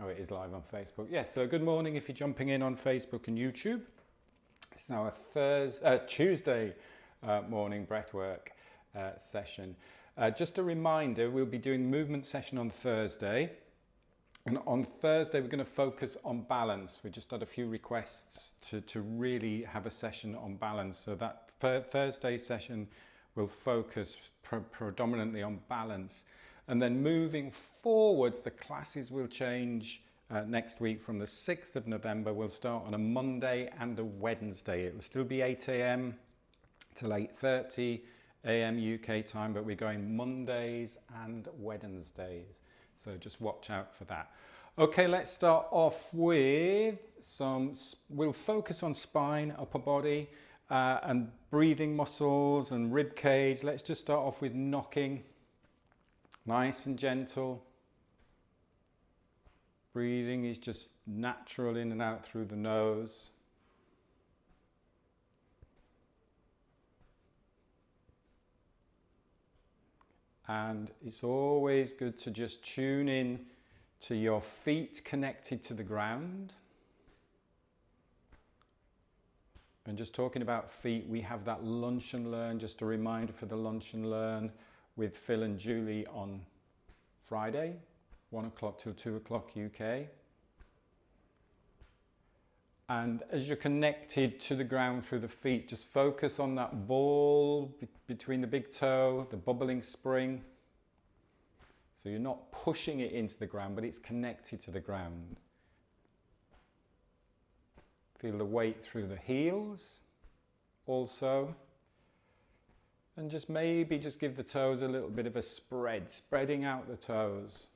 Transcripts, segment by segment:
Oh, it is live on Facebook. Yes, so good morning if you're jumping in on Facebook and YouTube. It's now a Tuesday morning breathwork session. Just a reminder, we'll be doing movement session on Thursday. And on Thursday, we're going to focus on balance. We just had a few requests to really have a session on balance. So that Thursday session will focus predominantly on balance. And then moving forwards, the classes will change next week from the 6th of November. We'll start on a Monday and a Wednesday. It'll still be 8 a.m. till 8:30 a.m. UK time, but we're going Mondays and Wednesdays. So just watch out for that. Okay, let's start off with we'll focus on spine, upper body, and breathing muscles and rib cage. Let's just start off with knocking. Nice and gentle. Breathing is just natural in and out through the nose. And it's always good to just tune in to your feet connected to the ground. And just talking about feet, we have that lunch and learn, just a reminder for the lunch and learn with Phil and Julie on Friday, 1 o'clock till 2 o'clock UK. And as you're connected to the ground through the feet, just focus on that ball between the big toe, the bubbling spring. So you're not pushing it into the ground, but it's connected to the ground. Feel the weight through the heels also. And just maybe just give the toes a little bit of a spread, spreading out the toes.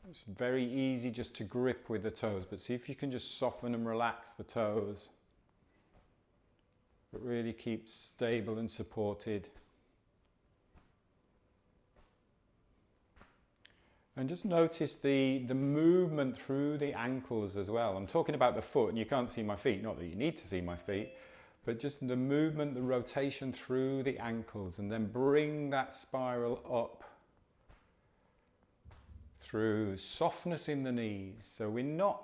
It's very easy just to grip with the toes, but see if you can just soften and relax the toes. But really keep stable and supported. And just notice the movement through the ankles as well. I'm talking about the foot, and you can't see my feet, not that you need to see my feet. But just the movement, the rotation through the ankles, and then bring that spiral up through softness in the knees. So we're not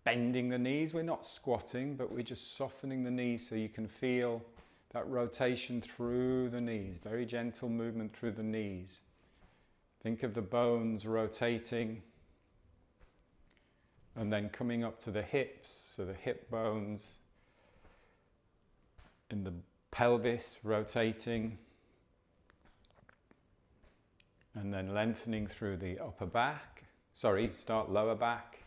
bending the knees, we're not squatting, but we're just softening the knees so you can feel that rotation through the knees. Very gentle movement through the knees. Think of the bones rotating and then coming up to the hips, so the hip bones. In the pelvis rotating, and then lengthening through the upper back. Start lower back,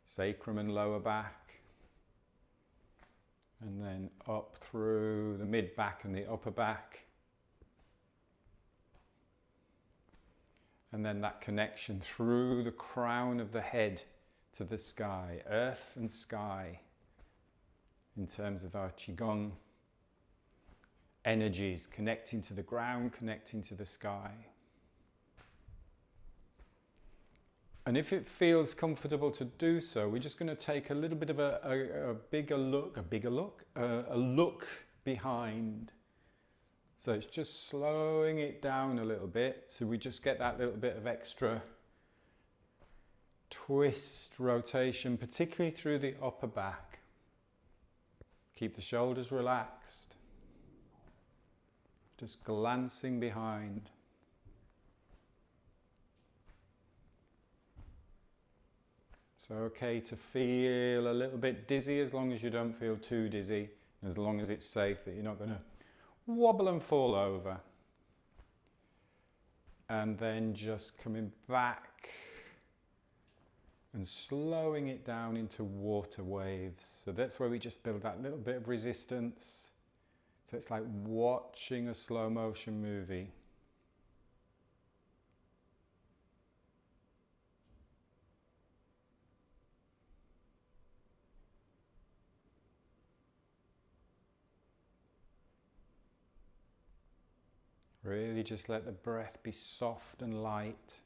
sacrum and lower back, and then up through the mid back and the upper back. And then that connection through the crown of the head to the sky, earth and sky, in terms of our Qigong energies, connecting to the ground, connecting to the sky. And if it feels comfortable to do so, we're just going to take a little bit of a look behind. So it's just slowing it down a little bit, so we just get that little bit of extra twist, rotation, particularly through the upper back. Keep the shoulders relaxed. Just glancing behind. It's okay to feel a little bit dizzy as long as you don't feel too dizzy, and as long as it's safe that you're not going to wobble and fall over. And then just coming back and slowing it down into water waves. So that's where we just build that little bit of resistance. So it's like watching a slow motion movie. Really just let the breath be soft and light.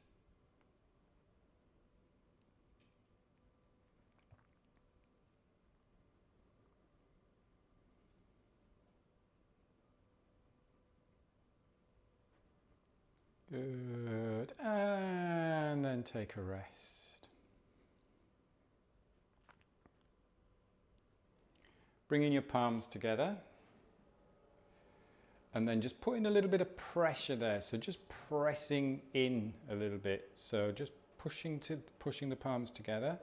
Good. And then then take a rest. Bringing your palms together. And then just putting a little bit of pressure there. So just pressing in a little bit. So just pushing the palms together.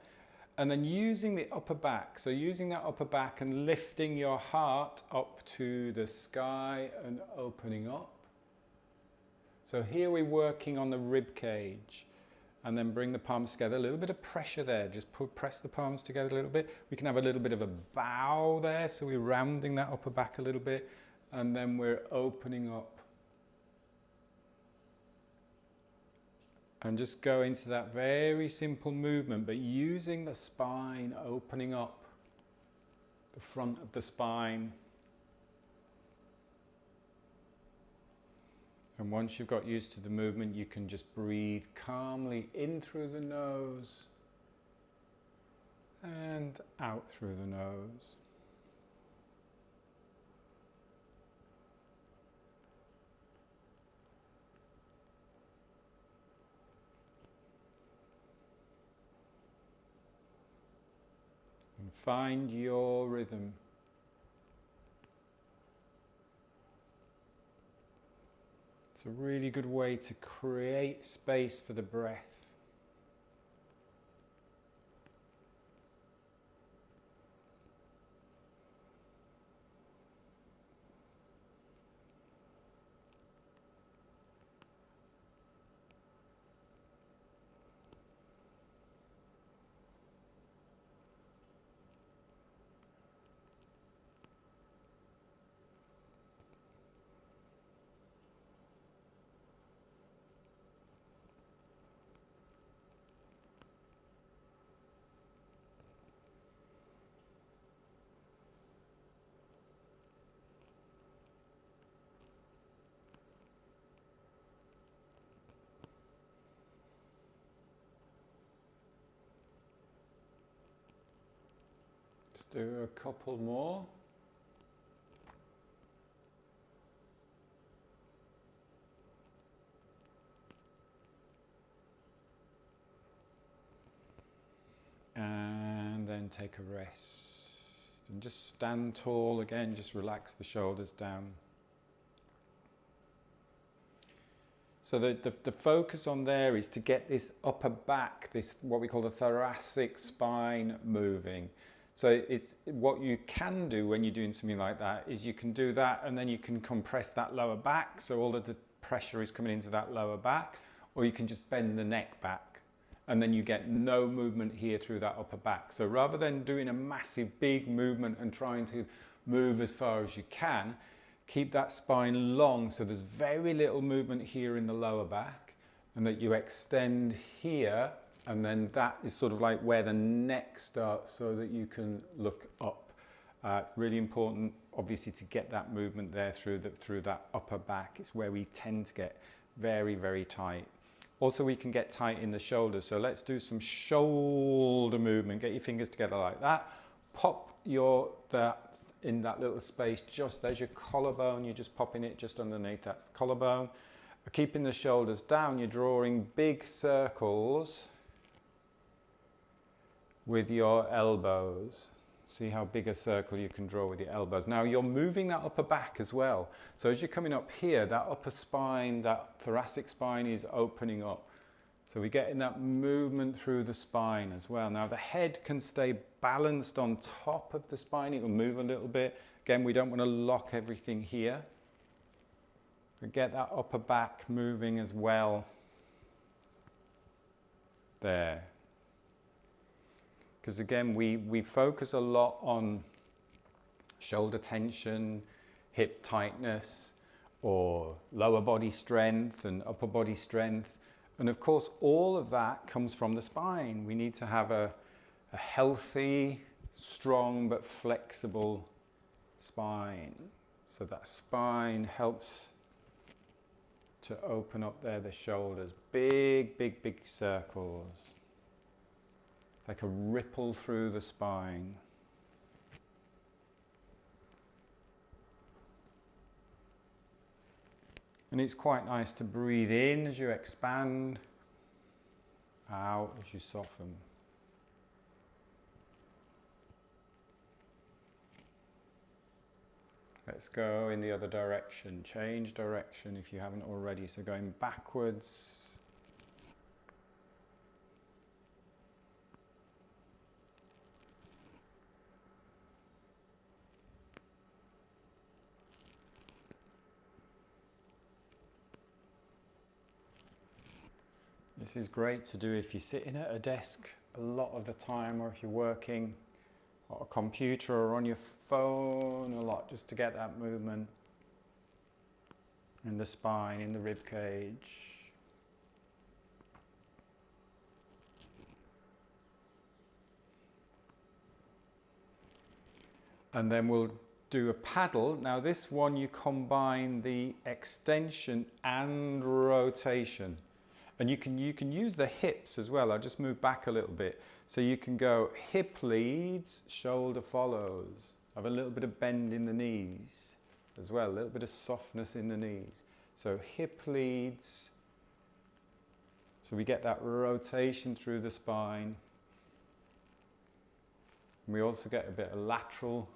And then using the upper back. So using that upper back and lifting your heart up to the sky and opening up. So here we're working on the rib cage. And then bring the palms together. A little bit of pressure there. Just press the palms together a little bit. We can have a little bit of a bow there. So we're rounding that upper back a little bit. And then we're opening up. And just go into that very simple movement, but using the spine, opening up the front of the spine. And once you've got used to the movement, you can just breathe calmly in through the nose and out through the nose. And find your rhythm. It's a really good way to create space for the breath. Let's do a couple more. And then take a rest. And just stand tall again, just relax the shoulders down. So the focus on there is to get this upper back, this what we call the thoracic spine moving. So it's what you can do when you're doing something like that is you can do that and then you can compress that lower back, so all of the pressure is coming into that lower back, or you can just bend the neck back and then you get no movement here through that upper back. So rather than doing a massive big movement and trying to move as far as you can, keep that spine long so there's very little movement here in the lower back, and that you extend here, and then that is sort of like where the neck starts so that you can look up. Really important obviously to get that movement there through that upper back. It's where we tend to get very, very tight. Also we can get tight in the shoulders, so let's do some shoulder movement. Get your fingers together like that. Pop in that little space, just there's your collarbone, you're just popping it just underneath that collarbone. Keeping the shoulders down, you're drawing big circles with your elbows. See how big a circle you can draw with your elbows. Now you're moving that upper back as well. So as you're coming up here, that upper spine, that thoracic spine is opening up. So we're getting that movement through the spine as well. Now the head can stay balanced on top of the spine. It will move a little bit. Again, we don't want to lock everything here. But get that upper back moving as well. There. Because again, we focus a lot on shoulder tension, hip tightness, or lower body strength and upper body strength. And of course, all of that comes from the spine. We need to have a healthy, strong, but flexible spine. So that spine helps to open up there the shoulders. Big, big, big circles. Like a ripple through the spine. And it's quite nice to breathe in as you expand. out as you soften. Let's go in the other direction. Change direction if you haven't already. So going backwards. This is great to do if you're sitting at a desk a lot of the time, or if you're working on a computer or on your phone a lot, just to get that movement in the spine, in the rib cage. And then we'll do a paddle. Now this one you combine the extension and rotation. And you can use the hips as well. I'll just move back a little bit. So you can go hip leads, shoulder follows. Have a little bit of bend in the knees as well, a little bit of softness in the knees. So hip leads. So we get that rotation through the spine. And we also get a bit of lateral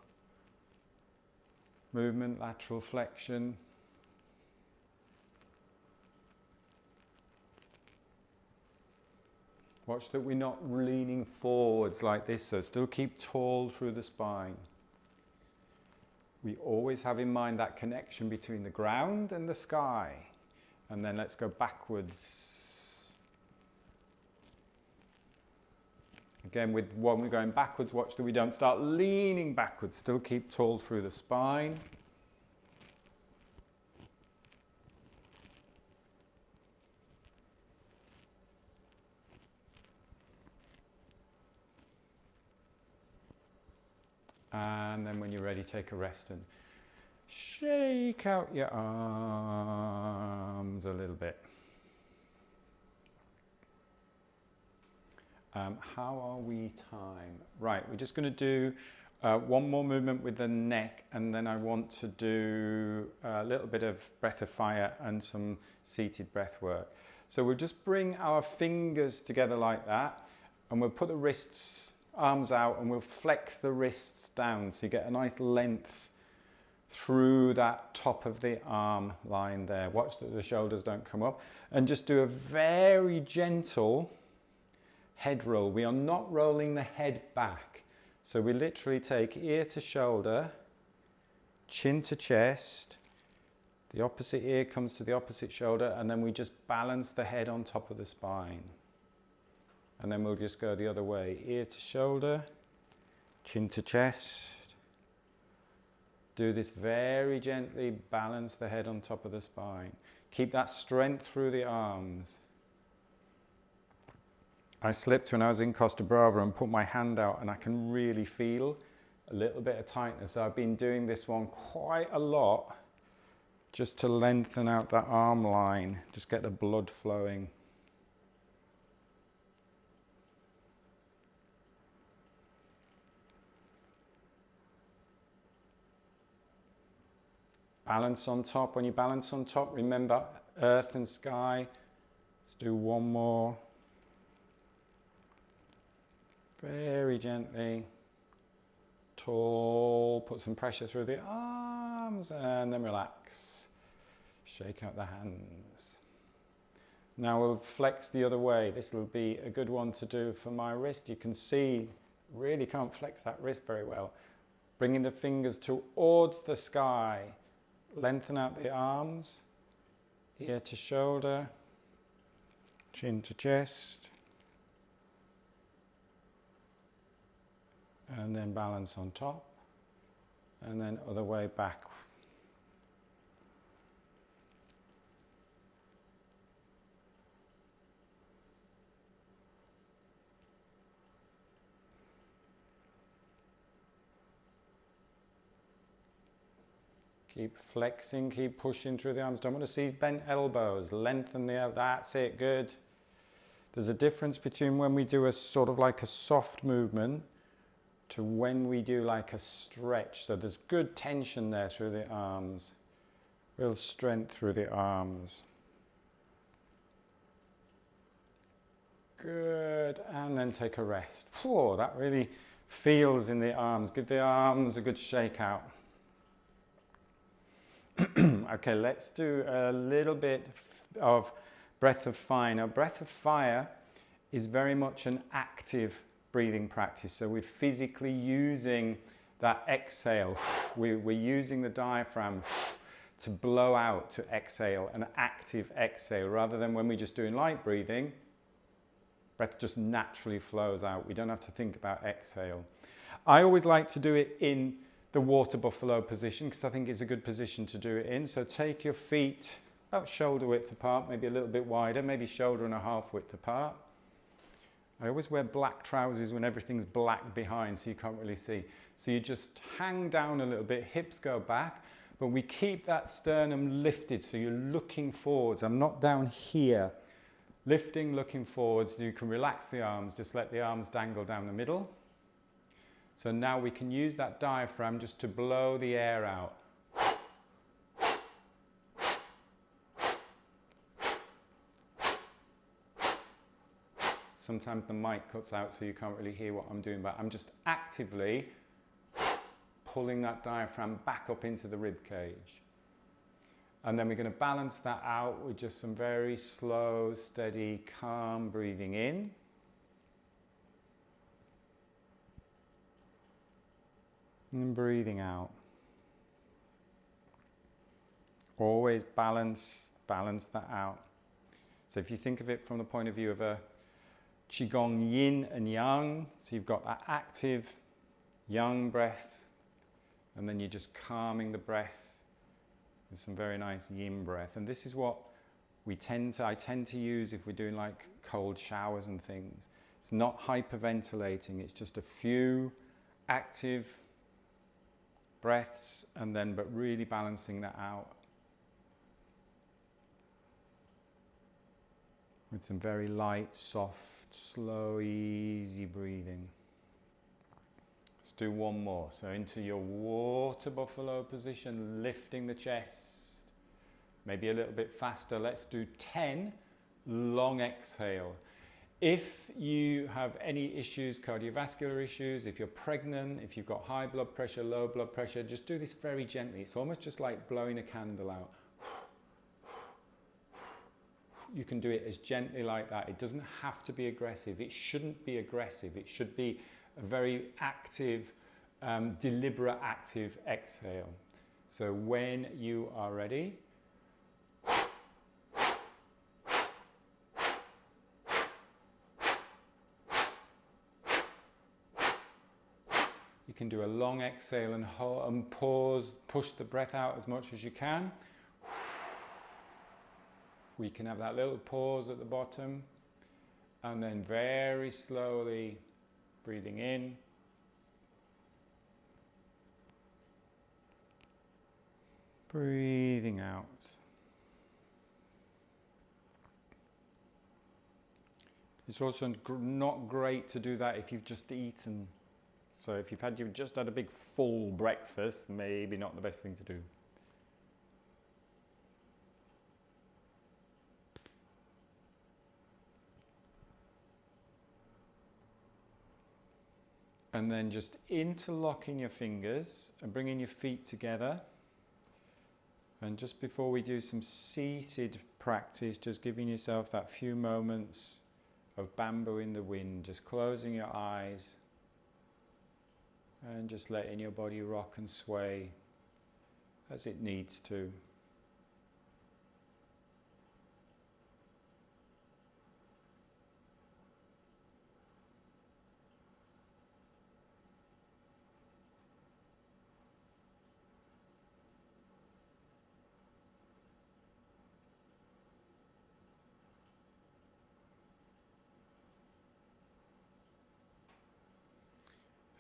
movement, lateral flexion. Watch that we're not leaning forwards like this, so still keep tall through the spine. We always have in mind that connection between the ground and the sky. And then let's go backwards. Again, when we're going backwards, watch that we don't start leaning backwards, still keep tall through the spine. And then when you're ready, take a rest and shake out your arms a little bit. How are we time? Right, we're just going to do one more movement with the neck, and then I want to do a little bit of breath of fire and some seated breath work. So we'll just bring our fingers together like that, and we'll put the wrists, arms out, and we'll flex the wrists down so you get a nice length through that top of the arm line there. Watch that the shoulders don't come up, and just do a very gentle head roll. We are not rolling the head back, so we literally take ear to shoulder, chin to chest, the opposite ear comes to the opposite shoulder, and then we just balance the head on top of the spine. And then we'll just go the other way, ear to shoulder, chin to chest. Do this very gently, balance the head on top of the spine. Keep that strength through the arms. I slipped when I was in Costa Brava and put my hand out, and I can really feel a little bit of tightness. So I've been doing this one quite a lot just to lengthen out that arm line, just get the blood flowing. Balance on top. When you balance on top, remember earth and sky. Let's do one more. Very gently. Tall. Put some pressure through the arms and then relax. Shake out the hands. Now we'll flex the other way. This will be a good one to do for my wrist. You can see, really can't flex that wrist very well. Bringing the fingers towards the sky. Lengthen out the arms, ear to shoulder, chin to chest, and then balance on top, and then other way back. Keep flexing, keep pushing through the arms. Don't want to see bent elbows. Lengthen the elbows. That's it, good. There's a difference between when we do a sort of like a soft movement to when we do like a stretch. So there's good tension there through the arms. Real strength through the arms. Good. And then take a rest. Whoa, that really feels in the arms. Give the arms a good shake out. Okay, let's do a little bit of breath of fire. Now, breath of fire is very much an active breathing practice. So we're physically using that exhale. We're using the diaphragm to blow out, to exhale, an active exhale, rather than when we're just doing light breathing, breath just naturally flows out. We don't have to think about exhale. I always like to do it in the water buffalo position because I think it's a good position to do it in. So take your feet about shoulder width apart, maybe a little bit wider, maybe shoulder and a half width apart. I always wear black trousers when everything's black behind so you can't really see. So you just hang down a little bit, hips go back, but we keep that sternum lifted so you're looking forwards. I'm not down here. Lifting, looking forwards. You can relax the arms, just let the arms dangle down the middle. So now we can use that diaphragm just to blow the air out. Sometimes the mic cuts out so you can't really hear what I'm doing, but I'm just actively pulling that diaphragm back up into the rib cage. And then we're going to balance that out with just some very slow, steady, calm breathing in. And breathing out. Always balance that out. So if you think of it from the point of view of a Qigong yin and yang, so you've got that active yang breath, and then you're just calming the breath with some very nice yin breath. And this is what I tend to use if we're doing like cold showers and things. It's not hyperventilating, it's just a few active breaths but really balancing that out with some very light, soft, slow, easy breathing. Let's do one more. So into your water buffalo position, lifting the chest, maybe a little bit faster. Let's do 10 long exhale. If you have any issues, cardiovascular issues, if you're pregnant, if you've got high blood pressure, low blood pressure, just do this very gently. It's almost just like blowing a candle out. You can do it as gently like that. It doesn't have to be aggressive. It shouldn't be aggressive. It should be a very active, deliberate active exhale. So when you are ready, you can do a long exhale and pause, push the breath out as much as you can. We can have that little pause at the bottom and then very slowly breathing in. Breathing out. It's also not great to do that if you've just eaten. So if you've just had a big full breakfast, maybe not the best thing to do. And then just interlocking your fingers and bringing your feet together. And just before we do some seated practice, just giving yourself that few moments of bamboo in the wind, just closing your eyes and just letting your body rock and sway as it needs to.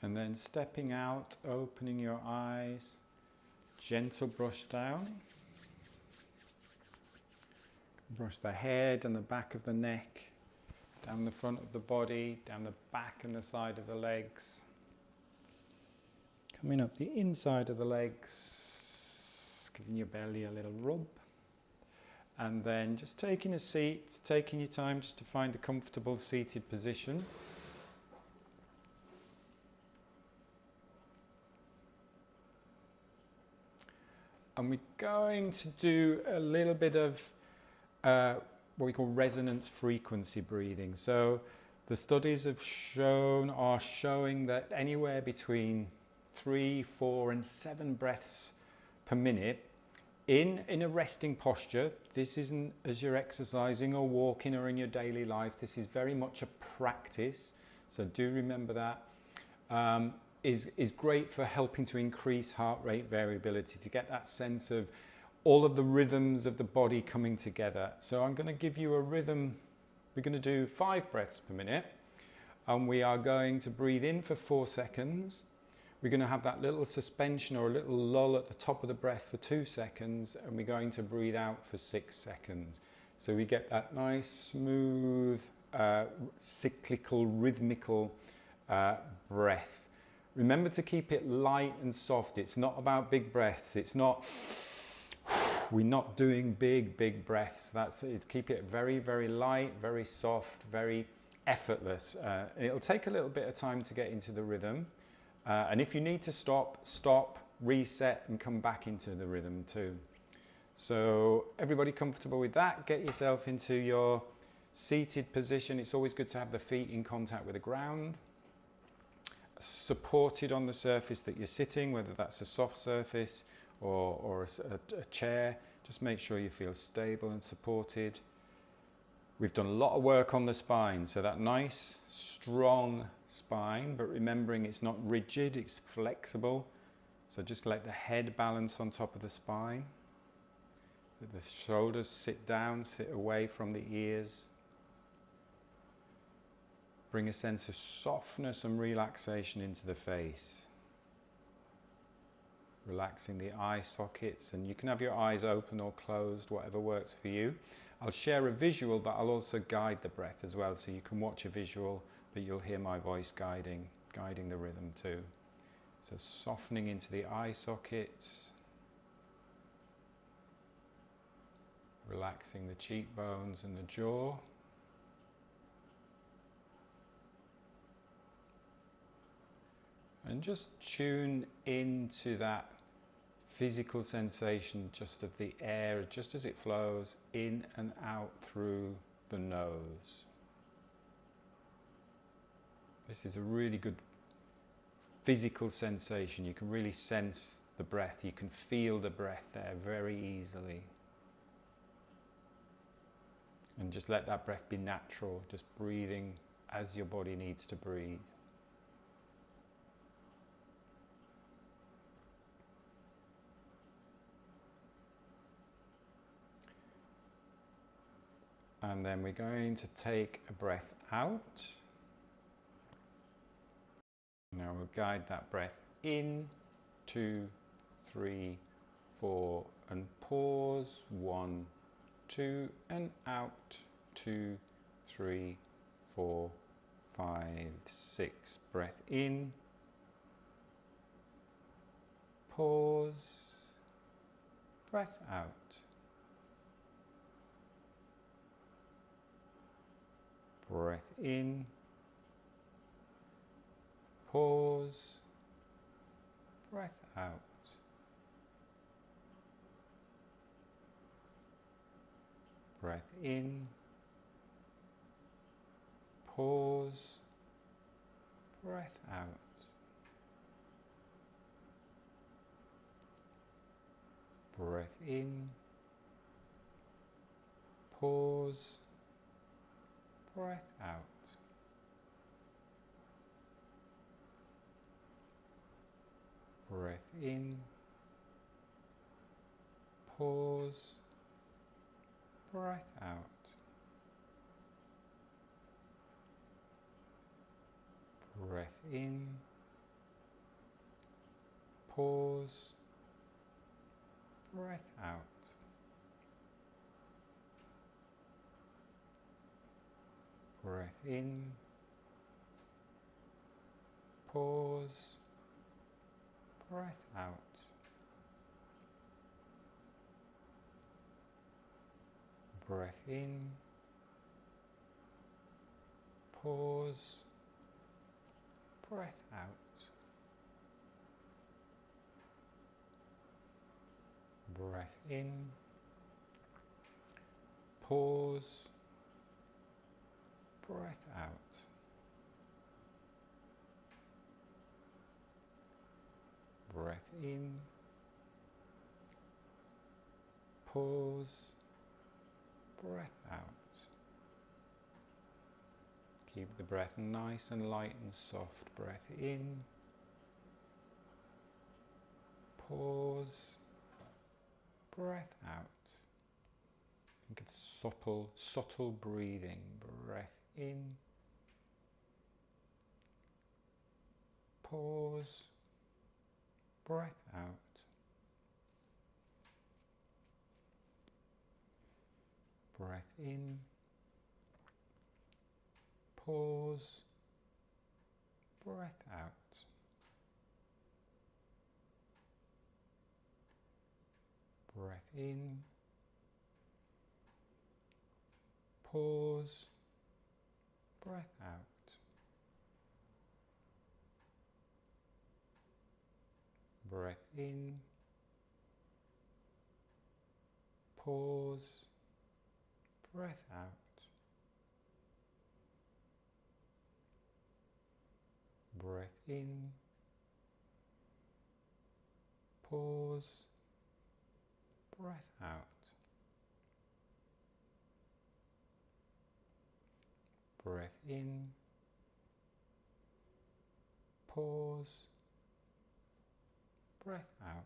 And then stepping out, opening your eyes, gentle brush down. Brush the head and the back of the neck, down the front of the body, down the back and the side of the legs. Coming up the inside of the legs, giving your belly a little rub. And then just taking a seat, taking your time just to find a comfortable seated position. And we're going to do a little bit of what we call resonance frequency breathing. So the studies are showing that anywhere between 3, 4 and 7 breaths per minute in a resting posture. This isn't as you're exercising or walking or in your daily life. This is very much a practice. So do remember that. Is great for helping to increase heart rate variability, to get that sense of all of the rhythms of the body coming together. So I'm going to give you a rhythm. We're going to do 5 breaths per minute, and we are going to breathe in for 4 seconds. We're going to have that little suspension or a little lull at the top of the breath for 2 seconds, and we're going to breathe out for 6 seconds. So we get that nice, smooth, cyclical, rhythmical breath. Remember to keep it light and soft. It's not about big breaths. It's not, we're not doing big breaths. That's it. Keep it very, very light, very soft, very effortless. It'll take a little bit of time to get into the rhythm. And if you need to stop, reset and come back into the rhythm too. So everybody comfortable with that? Get yourself into your seated position. It's always good to have the feet in contact with the ground. Supported on the surface that you're sitting, whether that's a soft surface or a chair. Just make sure you feel stable and supported. We've done a lot of work on the spine, so that nice, strong spine, but remembering it's not rigid, it's flexible. So just let the head balance on top of the spine. Let the shoulders sit down, sit away from the ears. Bring a sense of softness and relaxation into the face. Relaxing the eye sockets, and you can have your eyes open or closed, whatever works for you. I'll share a visual, but I'll also guide the breath as well, so you can watch a visual, but you'll hear my voice guiding the rhythm too. So softening into the eye sockets. Relaxing the cheekbones and the jaw. And just tune into that physical sensation just of the air, just as it flows in and out through the nose. This is a really good physical sensation. You can really sense the breath. You can feel the breath there very easily. And just let that breath be natural, just breathing as your body needs to breathe. And then we're going to take a breath out. Now we'll guide that breath in, 2, 3, 4, and pause, 1, 2, and out, 2, 3, 4, 5, 6. Breath in, pause, breath out. Breath in, pause, breath out. Breath in, pause, breath out. Breath in, pause, breath out. Breath in, pause, breath out. Breath in, pause, breath out. Breath in, pause, breath out. breath in, pause, breath out, breath in, pause, breath out. Breath in, pause, breath out. Keep the breath nice and light and soft. Breath in, pause, breath out. Think of subtle breathing. Breath in, pause, breath out. Breath in, pause, breath out. Breath in, pause, breath out. Breath in, pause, breath out. Breath in, pause, breath out. Breath in, pause, breath out.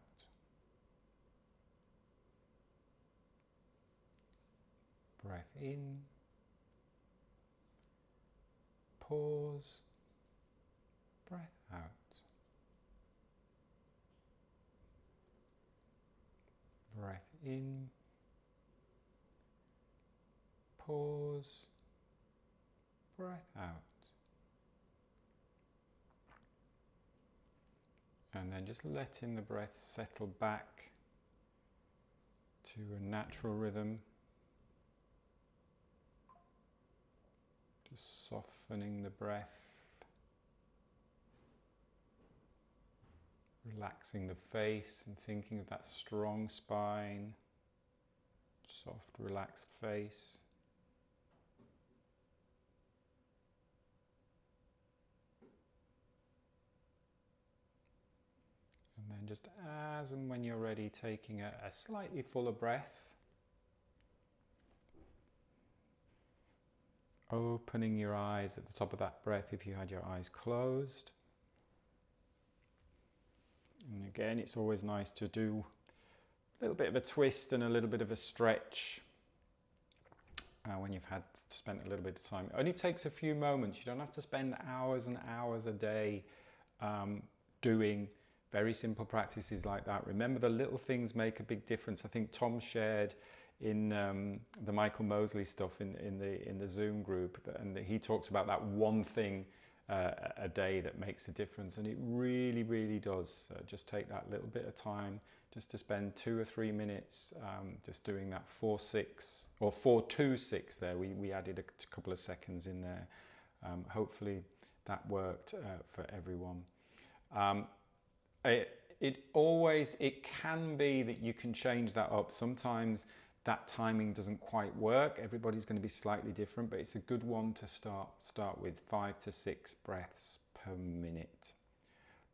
Breath in, pause, breath out. Breath in, pause, breath out. And then just letting the breath settle back to a natural rhythm. Just softening the breath. Relaxing the face and thinking of that strong spine, soft, relaxed face. And then just as and when you're ready, taking a slightly fuller breath. Opening your eyes at the top of that breath if you had your eyes closed. And again, it's always nice to do a little bit of a twist and a little bit of a stretch when you've spent a little bit of time. It only takes a few moments. You don't have to spend hours and hours a day doing very simple practices like that. Remember, the little things make a big difference. I think Tom shared in the Michael Mosley stuff in the Zoom group, and he talks about that one thing a day that makes a difference, and it really does. Just take that little bit of time just to spend 2 or 3 minutes just doing that 4-6 or 4-2-6 there. We added a couple of seconds in there. Hopefully that worked for everyone. It can be that you can change that up. Sometimes that timing doesn't quite work. Everybody's going to be slightly different, but it's a good one to start with, 5 to 6 breaths per minute.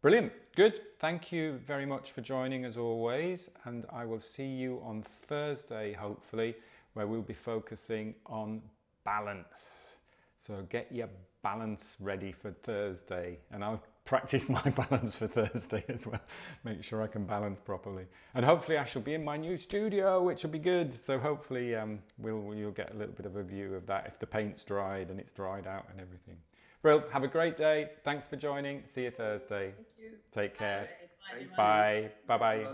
Brilliant, good. Thank you very much for joining as always, and I will see you on Thursday, hopefully, where we'll be focusing on balance. So get your balance ready for Thursday, and I'll practice my balance for Thursday as well. Make sure I can balance properly. And hopefully I shall be in my new studio, which will be good. So hopefully you'll get a little bit of a view of that if the paint's dried and it's dried out and everything. Well, have a great day. Thanks for joining. See you Thursday. Thank you. Take care. Bye. Bye. Bye-bye.